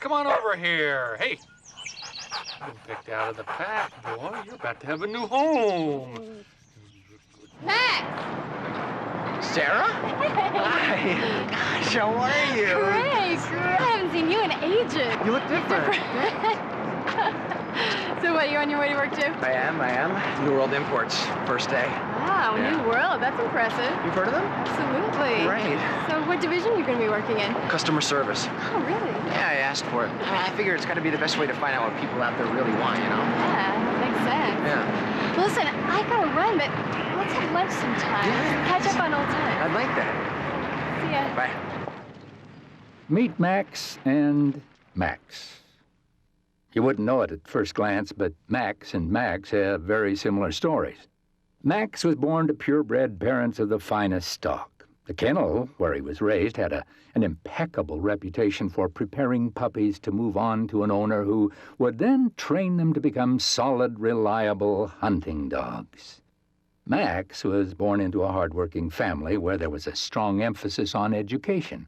come on over here. Hey, you've been picked out of the pack, boy. You're about to have a new home. Max! Sarah? Hi. Gosh, how are you? Great. I haven't seen you in ages. You look different. So what, you on your way to work too? I am. New World Imports, first day. Wow, Yeah. New World. That's impressive. You've heard of them? Absolutely. Right. So what division are you going to be working in? Customer service. Oh, really? Yeah, I asked for it. I figure it's got to be the best way to find out what people out there really want, you know? Yeah, that makes sense. Yeah. Well, listen, I got to run, but let's have lunch sometime. Yeah. Catch up on old times. I'd like that. See ya. Bye. Meet Max and Max. You wouldn't know it at first glance, but Max and Max have very similar stories. Max was born to purebred parents of the finest stock. The kennel, where he was raised, had an impeccable reputation for preparing puppies to move on to an owner who would then train them to become solid, reliable hunting dogs. Max was born into a hard-working family where there was a strong emphasis on education.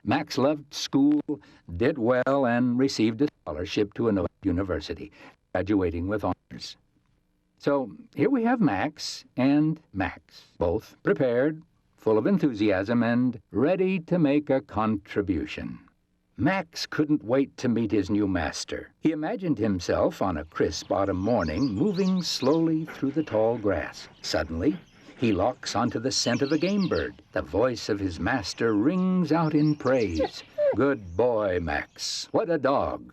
Max loved school, did well, and received a scholarship to a university, graduating with honors. So here we have Max and Max, both prepared, full of enthusiasm, and ready to make a contribution. Max couldn't wait to meet his new master. He imagined himself on a crisp autumn morning moving slowly through the tall grass. Suddenly, he locks onto the scent of a game bird. The voice of his master rings out in praise. Good boy, Max. What a dog.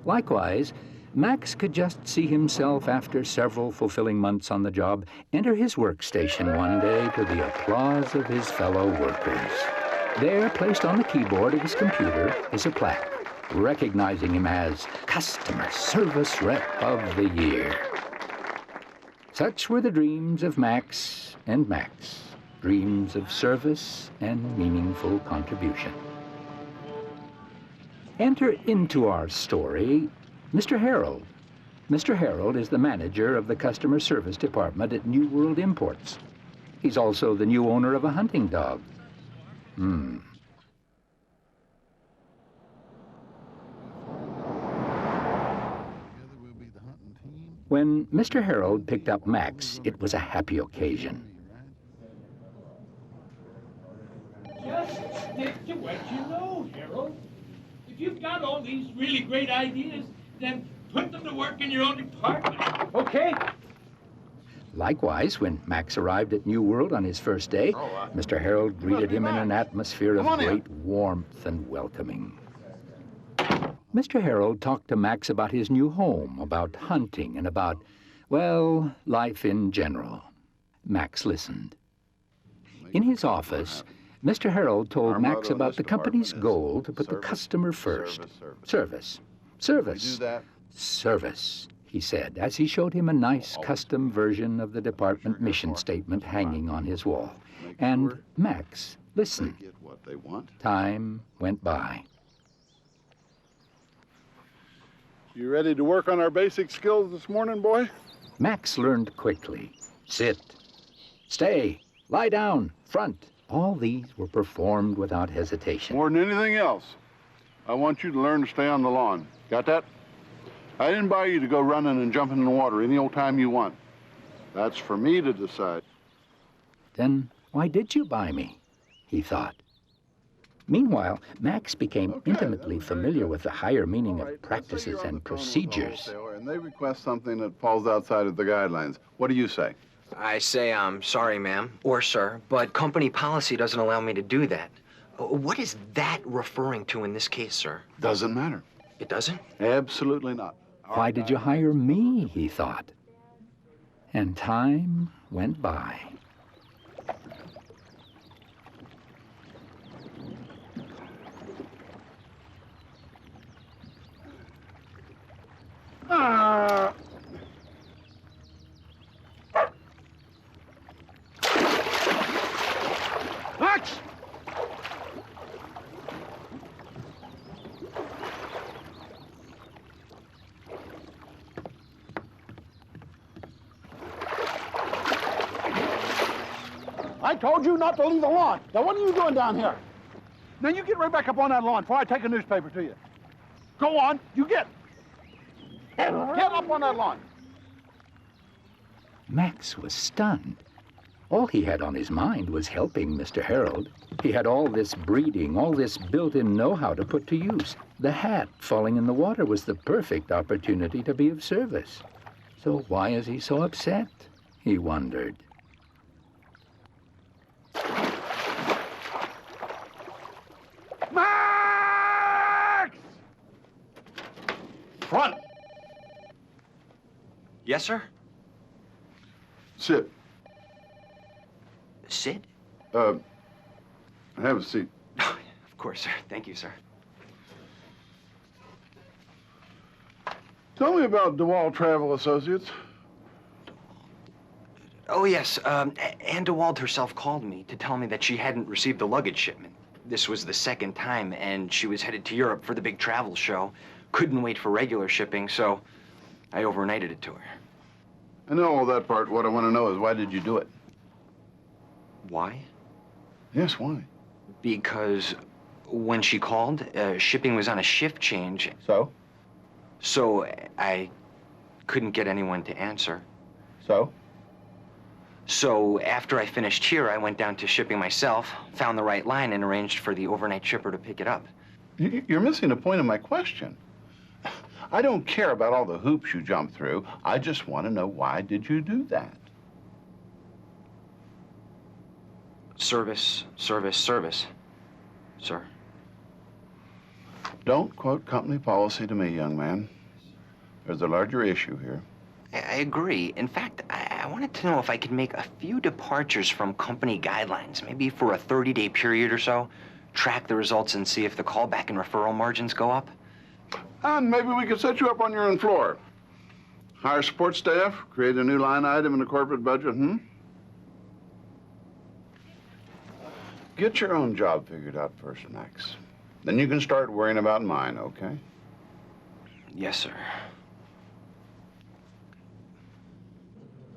Likewise, Max could just see himself, after several fulfilling months on the job, enter his workstation one day to the applause of his fellow workers. There, placed on the keyboard of his computer, is a plaque recognizing him as Customer Service Rep of the Year. Such were the dreams of Max and Max, dreams of service and meaningful contribution. Enter into our story Mr. Harold. Mr. Harold is the manager of the customer service department at New World Imports. He's also the new owner of a hunting dog. When Mr. Harold picked up Max, it was a happy occasion. Just stick to what you know, Harold. If you've got all these really great ideas, then put them to work in your own department. Okay? Likewise, when Max arrived at New World on his first day, Mr. Harold greeted him in an atmosphere of great warmth and welcoming. Mr. Harold talked to Max about his new home, about hunting, and about, well, life in general. Max listened. In his office, Mr. Harold told Max about the company's goal to put the customer first. Service. Service, he said, as he showed him a nice custom version of the department mission statement hanging on his wall. And Max listened. Time went by. You ready to work on our basic skills this morning, boy? Max learned quickly. Sit. Stay. Lie down. Front. All these were performed without hesitation. More than anything else, I want you to learn to stay on the lawn. Got that? I didn't buy you to go running and jumping in the water any old time you want. That's for me to decide. Then why did you buy me? He thought. Meanwhile, Max became intimately familiar with the higher meaning of practices and procedures. And they request something that falls outside of the guidelines. What do you say? I say, I'm sorry, ma'am, or sir, but company policy doesn't allow me to do that. What is that referring to in this case, sir? Doesn't matter. It doesn't? Absolutely not. Why did you hire me, he thought. And time went by. Max! I told you not to leave the lawn. Now, what are you doing down here? Now, you get right back up on that lawn before I take a newspaper to you. Go on, you get up on that lawn. Max was stunned. All he had on his mind was helping Mr. Harold. He had all this breeding, all this built-in know-how to put to use. The hat falling in the water was the perfect opportunity to be of service. So why is he so upset? He wondered. Max! Front! Yes, sir? Sit. Sit? Have a seat. Of course, sir. Thank you, sir. Tell me about DeWalt Travel Associates. Oh, yes. Ann DeWald herself called me to tell me that she hadn't received the luggage shipment. This was the second time, and she was headed to Europe for the big travel show. Couldn't wait for regular shipping, so I overnighted it to her. I know all that part. What I want to know is why did you do it? Why? Yes, why? Because when she called, shipping was on a shift change. So? So I couldn't get anyone to answer. So? So after I finished here, I went down to shipping myself, found the right line, and arranged for the overnight shipper to pick it up. You're missing the point of my question. I don't care about all the hoops you jump through. I just want to know why did you do that? Service, service, service, sir. Don't quote company policy to me, young man. There's a larger issue here. I agree. In fact, I wanted to know if I could make a few departures from company guidelines, maybe for a 30-day period or so, track the results and see if the callback and referral margins go up. And maybe we could set you up on your own floor. Hire support staff, create a new line item in the corporate budget, Get your own job figured out first, Max. Then you can start worrying about mine, okay? Yes, sir.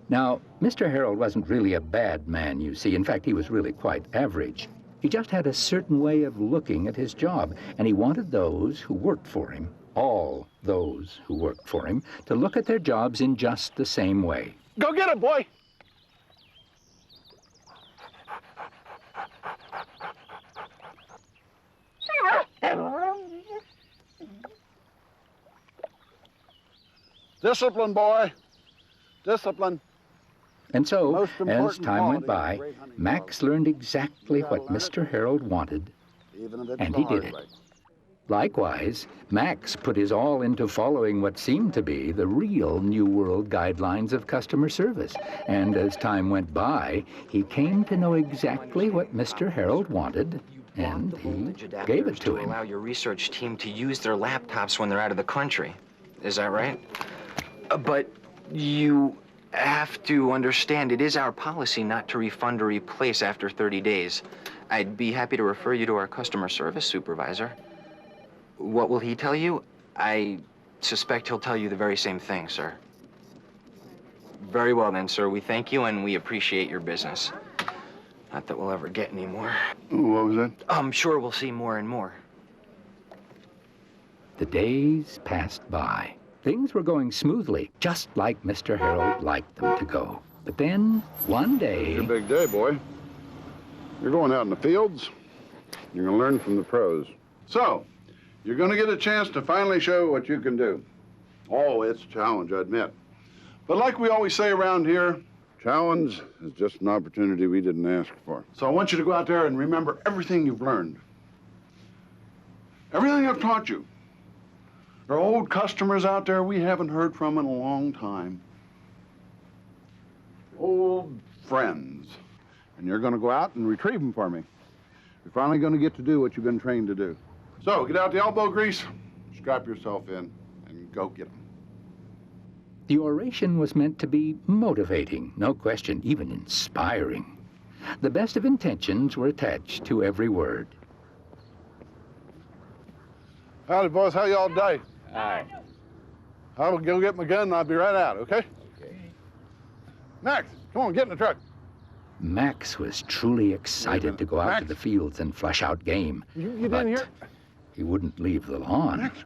Now, Mr. Harold wasn't really a bad man, you see. In fact, he was really quite average. He just had a certain way of looking at his job, and he wanted those who worked for him, all those who worked for him, to look at their jobs in just the same way. Go get it, boy! Discipline, boy. Discipline. And so, Most as important time went quality of by, a great hunting Max dog. learned exactly what Mr. Harold wanted, Even if it's and the he did hard it. way. Likewise, Max put his all into following what seemed to be the real New World guidelines of customer service. And as time went by, he came to know exactly what Mr. Harold wanted, and he gave it to him. Allow your research team to use their laptops when they're out of the country. Is that right? But you have to understand, it is our policy not to refund or replace after 30 days. I'd be happy to refer you to our customer service supervisor. What will he tell you? I suspect he'll tell you the very same thing, sir. Very well then, sir. We thank you and we appreciate your business. Not that we'll ever get any more. What was that? I'm sure we'll see more and more. The days passed by. Things were going smoothly, just like Mr. Harold liked them to go. But then, one day... It's your big day, boy. You're going out in the fields. You're going to learn from the pros. So, you're going to get a chance to finally show what you can do. Oh, it's a challenge, I admit. But like we always say around here, challenge is just an opportunity we didn't ask for. So I want you to go out there and remember everything you've learned. Everything I've taught you. There are old customers out there we haven't heard from in a long time. Old friends. And you're going to go out and retrieve them for me. You're finally going to get to do what you've been trained to do. So, get out the elbow grease, strap yourself in, and go get them. The oration was meant to be motivating, no question, even inspiring. The best of intentions were attached to every word. Howdy, boys. How y'all day? Aye. I'll go get my gun and I'll be right out, okay? Okay. Max, come on, get in the truck. Max was truly excited to go out to Max? the fields and flush out game. You but in here? he wouldn't leave the lawn. Max?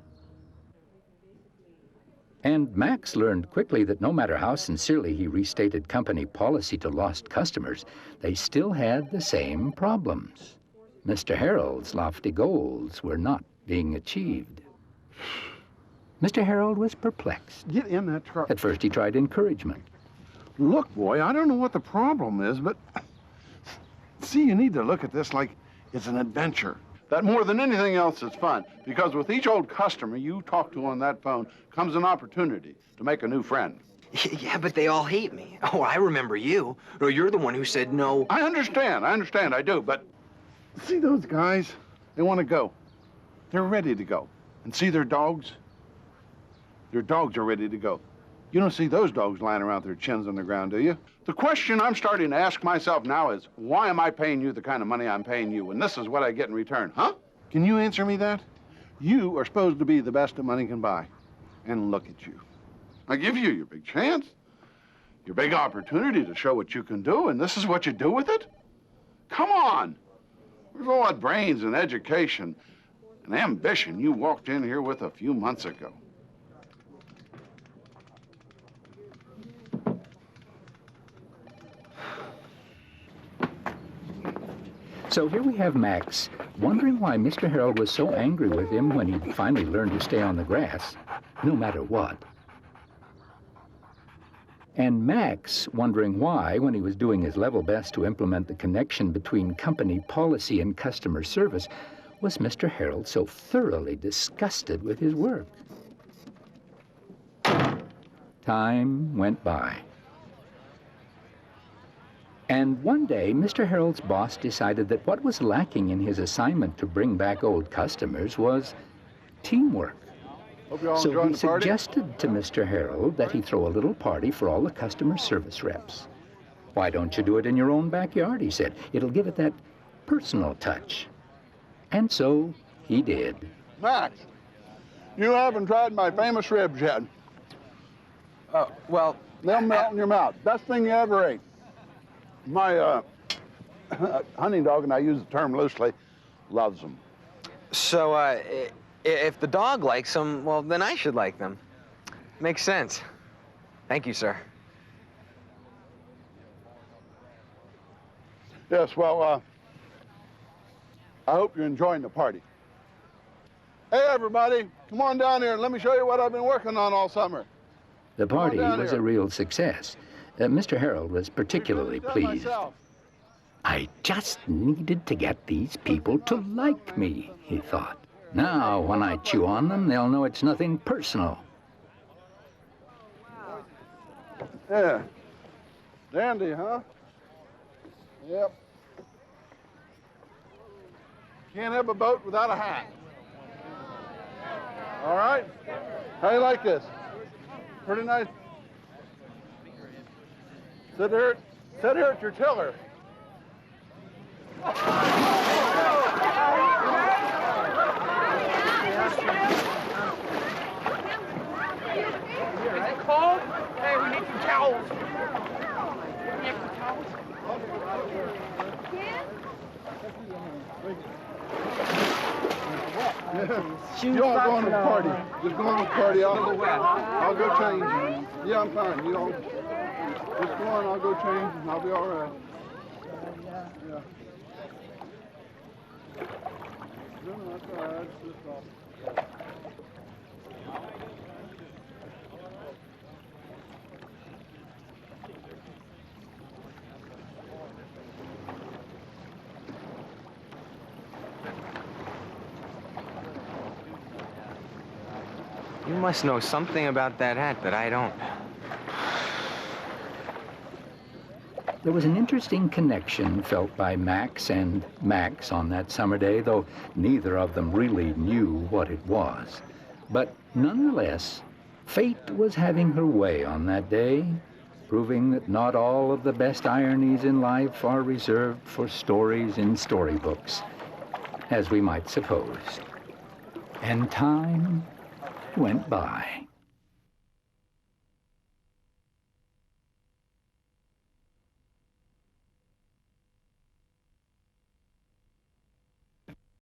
And Max learned quickly that no matter how sincerely he restated company policy to lost customers, they still had the same problems. Mr. Harold's lofty goals were not being achieved. Mr. Harold was perplexed. Get in that truck. At first, he tried encouragement. Look, boy, I don't know what the problem is, but see, you need to look at this like it's an adventure. That more than anything else is fun, because with each old customer you talk to on that phone comes an opportunity to make a new friend. Yeah, but they all hate me. Oh, I remember you. Or you're the one who said no. I understand, I do, but see those guys? They want to go. They're ready to go. And see their dogs? Their dogs are ready to go. You don't see those dogs lying around with their chins on the ground, do you? The question I'm starting to ask myself now is, why am I paying you the kind of money I'm paying you, and this is what I get in return, huh? Can you answer me that? You are supposed to be the best that money can buy. And look at you. I give you your big chance, your big opportunity to show what you can do, and this is what you do with it? Come on. There's all that brains and education and ambition you walked in here with a few months ago. So here we have Max, wondering why Mr. Harold was so angry with him when he finally learned to stay on the grass, no matter what. And Max wondering why, when he was doing his level best to implement the connection between company policy and customer service, was Mr. Harold so thoroughly disgusted with his work. Time went by. And one day, Mr. Harold's boss decided that what was lacking in his assignment to bring back old customers was teamwork. Hope you all So enjoying he the party. suggested to Mr. Harold that he throw a little party for all the customer service reps. Why don't you do it in your own backyard, he said. It'll give it that personal touch. And so he did. Max, you haven't tried my famous ribs yet. Well, They'll melt in your mouth. Best thing you ever ate. My hunting dog, and I use the term loosely, loves them. so, if the dog likes them, well, then I should like them. Makes sense. Thank you, sir. Yes, well, I hope you're enjoying the party. Hey, everybody, come on down here and let me show you what I've been working on all summer. The Come on party down was here. a real success. Mr. Harold was particularly Introduce pleased. myself. I just needed to get these people to like me, he thought. Now, when I chew on them, they'll know it's nothing personal. Yeah. Dandy, huh? Yep. Can't have a boat without a hat. All right? How you like this? Pretty nice. Sit here at your tiller. Is it cold? Hey, we need some towels. We need some towels. You all go on to the party. Just go on to the party. I'll go change. Yeah, I'm fine. You all just go on. I'll go change, and I'll be all right. Yeah. No, that's all right. It's just all. You must know something about that hat that I don't. There was an interesting connection felt by Max and Max on that summer day, though neither of them really knew what it was. But nonetheless, fate was having her way on that day, proving that not all of the best ironies in life are reserved for stories in storybooks, as we might suppose. And time went by.